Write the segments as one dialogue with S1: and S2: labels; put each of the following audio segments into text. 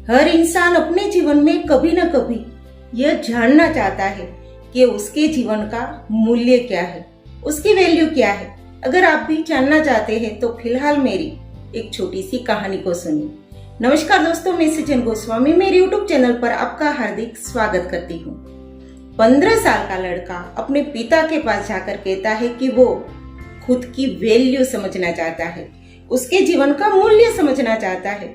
S1: हर इंसान अपने जीवन में कभी न कभी यह जानना चाहता है कि उसके जीवन का मूल्य क्या है, उसकी वैल्यू क्या है। अगर आप भी जानना चाहते हैं तो फिलहाल मेरी एक छोटी सी कहानी को सुनिए। नमस्कार दोस्तों, मैं सृजन गोस्वामी मेरे यूट्यूब चैनल पर आपका हार्दिक स्वागत करती हूँ। 15 साल का लड़का अपने पिता के पास जाकर कहता है कि वो खुद की वैल्यू समझना चाहता है, उसके जीवन का मूल्य समझना चाहता है।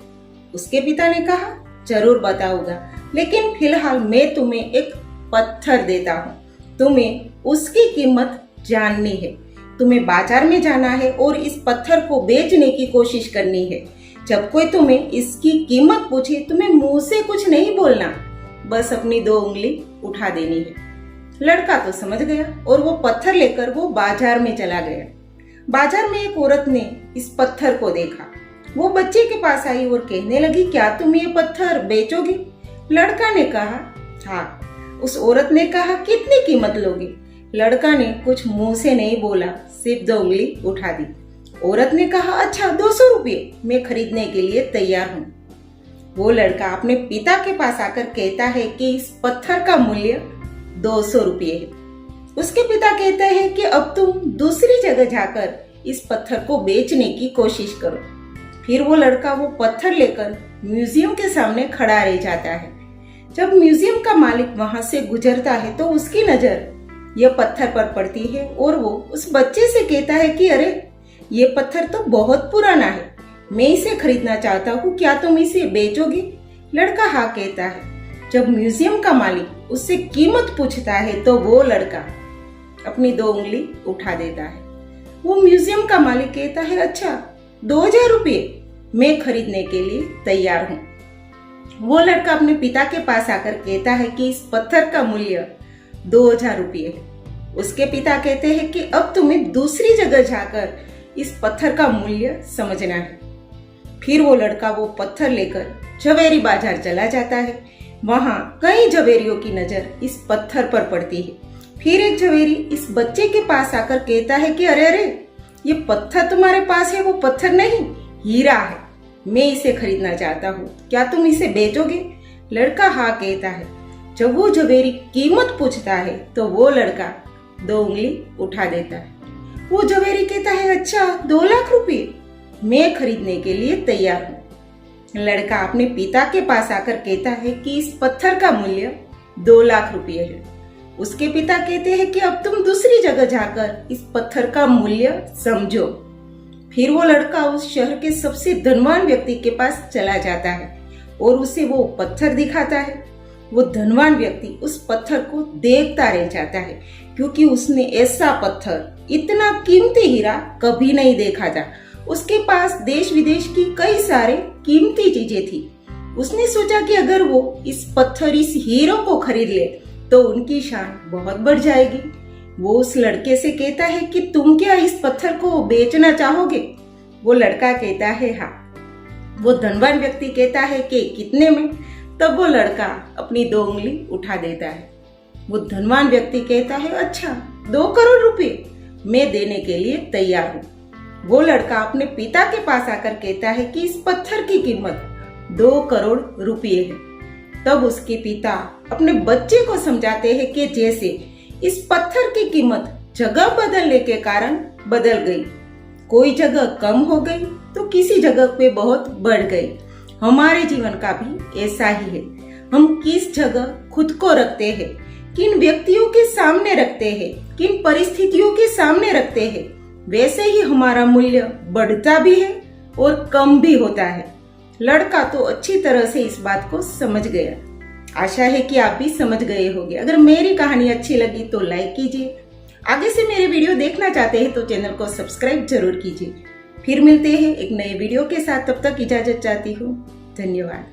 S1: उसके पिता ने कहा, जरूर बताऊंगा, लेकिन फिलहाल मैं तुम्हें एक पत्थर देता हूँ। तुम्हें उसकी कीमत जाननी है, तुम्हें बाजार में जाना है और इस पत्थर को बेचने की कोशिश करनी है। जब कोई तुम्हें इसकी कीमत पूछे, तुम्हें मुंह से कुछ नहीं बोलना, बस अपनी 2 उंगली उठा देनी है। लड़का तो समझ गया और वो पत्थर लेकर वो बाजार में चला गया। बाजार में एक औरत ने इस पत्थर को देखा। वो बच्चे के पास आई और कहने लगी, क्या तुम ये पत्थर बेचोगे? लड़का ने कहा, हाँ। उस औरत ने कहा, कितनी कीमत लोगे? लड़का ने कुछ मुंह से नहीं बोला, सिर्फ 2 उंगली उठा दी। औरत ने कहा, अच्छा 200 रुपये, मैं खरीदने के लिए तैयार हूँ। वो लड़का अपने पिता के पास आकर कहता है कि इस पत्थर का मूल्य 200 रुपये है। उसके पिता कहते हैं कि अब तुम दूसरी जगह जाकर इस पत्थर को बेचने की कोशिश करो। फिर वो लड़का वो पत्थर लेकर म्यूजियम के सामने खड़ा रह जाता है। जब म्यूजियम का मालिक वहां से गुजरता है तो उसकी नजर यह पत्थर पर पड़ती है और वो उस बच्चे से कहता है कि अरे, ये पत्थर तो बहुत पुराना है, मैं इसे खरीदना चाहता हूँ, क्या तुम इसे बेचोगे? लड़का हाँ कहता है। जब म्यूजियम का मालिक उससे कीमत पूछता है तो वो लड़का अपनी 2 उंगली उठा देता है। वो म्यूजियम का मालिक कहता है, अच्छा 2000 रुपये, मैं खरीदने के लिए तैयार हूँ। वो लड़का अपने पिता के पास आकर कहता है कि इस पत्थर का मूल्य 2000 रुपये है। उसके पिता कहते हैं कि अब तुम्हें दूसरी जगह जाकर इस पत्थर का मूल्य समझना है। फिर वो लड़का वो पत्थर लेकर झवेरी बाजार चला जाता है। वहां कई झवेरियों की नजर इस पत्थर पर पड़ती है। फिर एक झवेरी इस बच्चे के पास आकर कहता है कि अरे अरे, ये पत्थर तुम्हारे पास है, वो पत्थर नहीं, हीरा है, मैं इसे खरीदना चाहता हूँ, क्या तुम इसे बेचोगे? लड़का हाँ कहता है। जब वो झवेरी कीमत पूछता है तो वो लड़का 2 उंगली उठा देता है। वो झवेरी कहता है, अच्छा 2 लाख रुपये, मैं खरीदने के लिए तैयार हूँ। लड़का अपने पिता के पास आकर कहता है कि इस पत्थर का मूल्य 2 लाख रुपये है। उसके पिता कहते हैं कि अब तुम दूसरी जगह जाकर इस पत्थर का मूल्य समझो। फिर वो लड़का उस शहर के सबसे धनवान व्यक्ति के पास चला जाता है और उसे वो पत्थर दिखाता है। वो धनवान व्यक्ति उस पत्थर को देखता रह जाता है, क्योंकि उसने ऐसा पत्थर, इतना कीमती हीरा कभी नहीं देखा था। उसके पास देश विदेश की कई सारे कीमती चीजें थी। उसने सोचा कि अगर वो इस पत्थर, इस हीरो को खरीद ले तो उनकी शान बहुत बढ़ जाएगी। वो उस लड़के से कहता है कि तुम क्या इस पत्थर को बेचना चाहोगे? वो लड़का कहता है हाँ। वो धनवान व्यक्ति कहता है कि कितने में? तब वो लड़का अपनी 2 उंगली उठा देता है। वो धनवान व्यक्ति कहता है, अच्छा 2 करोड़ रुपए, मैं देने के लिए तैयार हूँ। वो लड़का अपने पिता के पास आकर कहता है कि इस पत्थर की कीमत 2 करोड़ रुपये है। तब उसके पिता अपने बच्चे को समझाते हैं कि जैसे इस पत्थर की कीमत जगह बदलने के कारण बदल गई, कोई जगह कम हो गई तो किसी जगह पे बहुत बढ़ गई, हमारे जीवन का भी ऐसा ही है। हम किस जगह खुद को रखते हैं, किन व्यक्तियों के सामने रखते हैं, किन परिस्थितियों के सामने रखते हैं, वैसे ही हमारा मूल्य बढ़ता भी है और कम भी होता है। लड़का तो अच्छी तरह से इस बात को समझ गया। आशा है कि आप भी समझ गए होंगे। अगर मेरी कहानी अच्छी लगी तो लाइक कीजिए। आगे से मेरे वीडियो देखना चाहते हैं तो चैनल को सब्सक्राइब जरूर कीजिए। फिर मिलते हैं एक नए वीडियो के साथ, तब तक इजाजत चाहती हूँ। धन्यवाद।